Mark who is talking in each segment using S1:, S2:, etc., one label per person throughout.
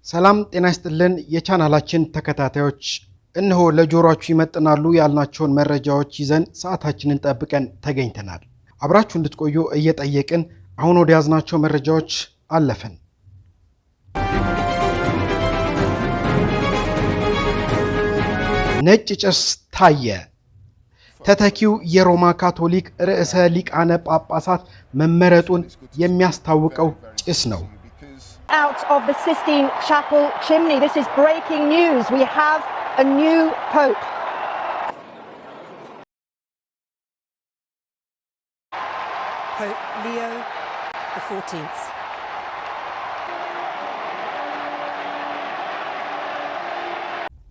S1: ሰላም ጤና ይስጥልን የቻናላችን ተከታታዮች እነሆ ለጆሮአችሁ ይመጥናሉ ያልናቸውን መረጃዎች ይዘን ሰዓታችንን ጠብቀን ተገኝተናል። አብራችሁ እንድትቆዩ እየጠየቅን አሁን ወደ ያዝናቸው መረጃዎች አለፈን። ነጭ ጭስ ታየ። ተተኪው የሮማ ካቶሊክ ርዕሰ ሊቃነ ጳጳሳት መመረጡን የሚያስታውቀው ጭስ ነው።
S2: Out of the Sistine Chapel chimney. This is breaking news. We have a new pope. Pope Leo XIV.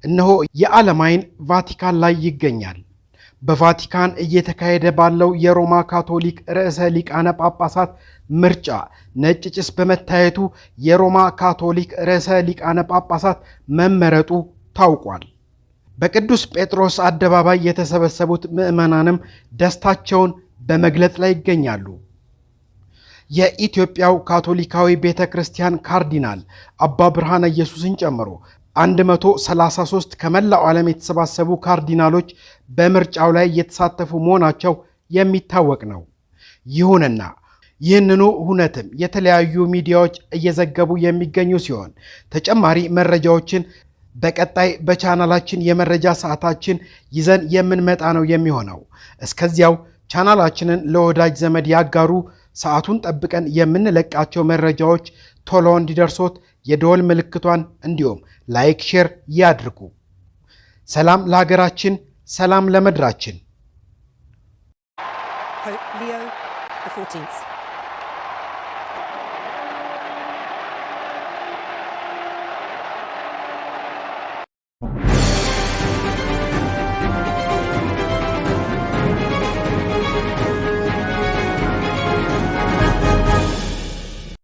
S1: እነሆ የዓለም ዓይን ቫቲካን ላይ ይገኛል። በቫቲካን እየተካሄደ ባለው የሮማ ካቶሊክ ርዕሰ ሊቃነ ጳጳሳት ምርጫ ነጭ ጭስ በመታየቱ የሮማ ካቶሊክ ርዕሰ ሊቃነ ጳጳሳት መመረጡ ታውቋል። በቅዱስ ጴጥሮስ አደባባይ የተሰበሰቡት ምዕመናንም ደስታቸውን በመግለጽ ላይ ይገኛሉ። የኢትዮጵያው ካቶሊካዊ ቤተክርስቲያን ካርዲናል አባ ብርሃነ ኢየሱስን ጨምሮ 133 ከመላው ዓለም የተሰባሰቡ ካርዲናሎች በምርጫው ላይ የተሳተፉ መሆናቸው የሚታወቅ ነው። ይሁንና ይህንኑ ሁነትም የተለያዩ ሚዲያዎች እየዘገቡ የሚገኙ ሲሆን ተጨማሪ መረጃዎችን በቀጣይ በቻናላችን የመረጃ ሰዓታችን ይዘን የምንመጣ ነው የሚሆነው። እስከዚያው ቻናላችንን ለወዳጅ ዘመድ ያጋሩ። ሰዓቱን ጠብቀን የምንለቃቸው መረጃዎች ቶሎ እንዲደርሶት የደወል ምልክቷን እንዲሁም ላይክ ሼር ያድርጉ። ሰላም ለሀገራችን፣ ሰላም ለምድራችን።
S2: Pope Leo XIV.